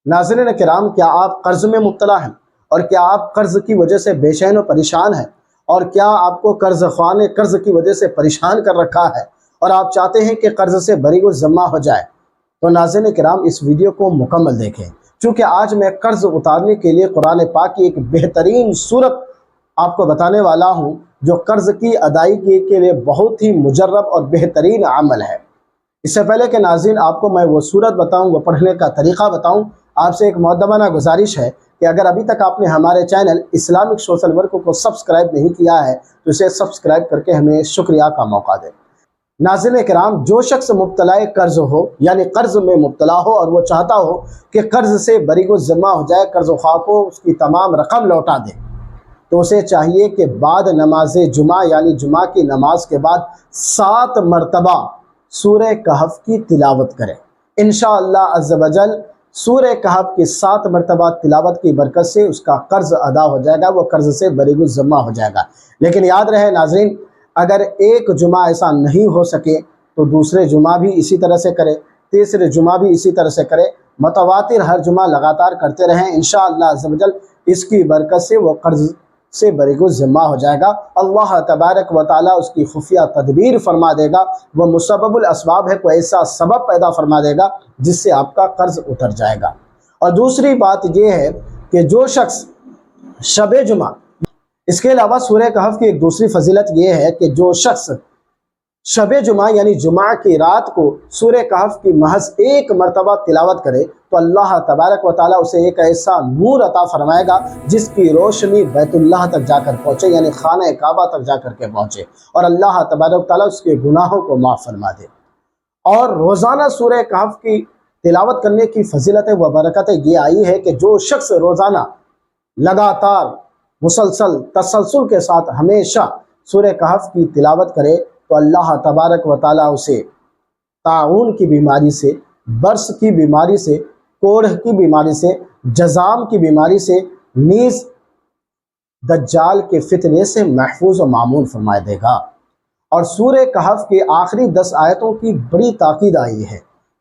ناظرین کرام، کیا آپ قرض میں مبتلا ہیں؟ اور کیا آپ قرض کی وجہ سے بے چین و پریشان ہیں؟ اور کیا آپ کو قرض خواہ نے قرض کی وجہ سے پریشان کر رکھا ہے اور آپ چاہتے ہیں کہ قرض سے بری و ذمہ ہو جائے؟ تو ناظرین کرام، اس ویڈیو کو مکمل دیکھیں، چونکہ آج میں قرض اتارنے کے لیے قرآن پاک کی ایک بہترین صورت آپ کو بتانے والا ہوں جو قرض کی ادائیگی کے لیے بہت ہی مجرب اور بہترین عمل ہے۔ اس سے پہلے کہ ناظرین آپ کو میں وہ صورت بتاؤں، وہ پڑھنے کا طریقہ بتاؤں، آپ سے ایک مؤدبانہ گزارش ہے کہ اگر ابھی تک آپ نے ہمارے چینل اسلامک سوشل ورک کو سبسکرائب نہیں کیا ہے تو اسے سبسکرائب کر کے ہمیں شکریہ کا موقع دیں۔ ناظرین کرام، جو شخص مبتلا قرض ہو، یعنی قرض میں مبتلا ہو اور وہ چاہتا ہو کہ قرض سے بری و ذمہ ہو جائے، قرض خواہ کو اس کی تمام رقم لوٹا دے، تو اسے چاہیے کہ بعد نماز جمعہ یعنی جمعہ کی نماز کے بعد 7 مرتبہ سورہ کہف کی تلاوت کرے۔ انشاءاللہ عز و جل سورہ کہف کی 7 مرتبہ تلاوت کی برکت سے اس کا قرض ادا ہو جائے گا، وہ قرض سے بری و ذمہ ہو جائے گا۔ لیکن یاد رہے ناظرین، اگر ایک جمعہ ایسا نہیں ہو سکے تو دوسرے جمعہ بھی اسی طرح سے کرے، تیسرے جمعہ بھی اسی طرح سے کرے، متواتر ہر جمعہ لگاتار کرتے رہیں۔ انشاءاللہ عز و جل اس کی برکت سے وہ قرض سے بری و ذمہ ہو جائے گا۔ اللہ تبارک و تعالیٰ اس کی خفیہ تدبیر فرما دے گا، وہ مسبب الاسباب ہے، کوئی ایسا سبب پیدا فرما دے گا جس سے آپ کا قرض اتر جائے گا۔ اور دوسری بات یہ ہے کہ جو شخص شب جمعہ، اس کے علاوہ سورہ کہف کی ایک دوسری فضیلت یہ ہے کہ جو شخص شب جمعہ یعنی جمعہ کی رات کو سورہ کہف کی محض 1 مرتبہ تلاوت کرے تو اللہ تبارک و تعالیٰ اسے ایک ایسا نور عطا فرمائے گا جس کی روشنی بیت اللہ تک جا کر پہنچے، یعنی خانہ کعبہ تک جا کر کے پہنچے، اور اللہ تبارک و تعالیٰ اس کے گناہوں کو معاف فرما دے۔ اور روزانہ سورہ کہف کی تلاوت کرنے کی فضیلت و برکت یہ آئی ہے کہ جو شخص روزانہ لگاتار مسلسل تسلسل کے ساتھ ہمیشہ سورہ کہف کی تلاوت کرے تو اللہ تبارک و تعالیٰ اسے طاعون کی بیماری سے، برس کی بیماری سے، کوڑھ کی بیماری سے، جزام کی بیماری سے، نیز دجال کے فتنے سے محفوظ و معمون فرما دے گا۔ اور سورہ کہف کے آخری 10 آیتوں کی بڑی تاکید آئی ہے۔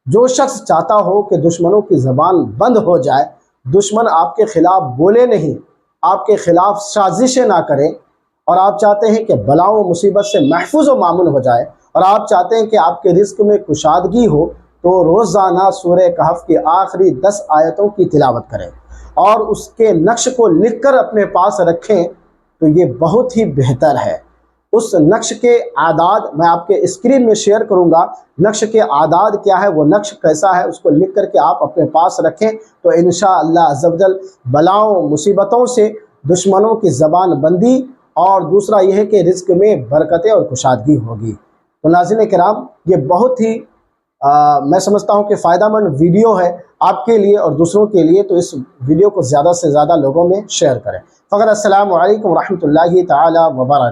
جو شخص چاہتا ہو کہ دشمنوں کی زبان بند ہو جائے، دشمن آپ کے خلاف بولے نہیں، آپ کے خلاف سازشیں نہ کرے، اور آپ چاہتے ہیں کہ بلاؤں و مصیبت سے محفوظ و معمون ہو جائے، اور آپ چاہتے ہیں کہ آپ کے رزق میں کشادگی ہو، تو روزانہ سورہ کہف کی آخری 10 آیتوں کی تلاوت کریں اور اس کے نقش کو لکھ کر اپنے پاس رکھیں تو یہ بہت ہی بہتر ہے۔ اس نقش کے اعداد میں آپ کے اسکرین میں شیئر کروں گا، نقش کے اعداد کیا ہے، وہ نقش کیسا ہے، اس کو لکھ کر کے آپ اپنے پاس رکھیں تو انشاءاللہ عز و جل بلاؤں مصیبتوں سے، دشمنوں کی زبان بندی، اور دوسرا یہ ہے کہ رزق میں برکتیں اور کشادگی ہوگی۔ تو ناظرین کرام، یہ بہت ہی میں سمجھتا ہوں کہ فائدہ مند ویڈیو ہے آپ کے لیے اور دوسروں کے لیے، تو اس ویڈیو کو زیادہ سے زیادہ لوگوں میں شیئر کریں۔ فقط السلام علیکم ورحمۃ اللہ تعالی وبرکاتہ۔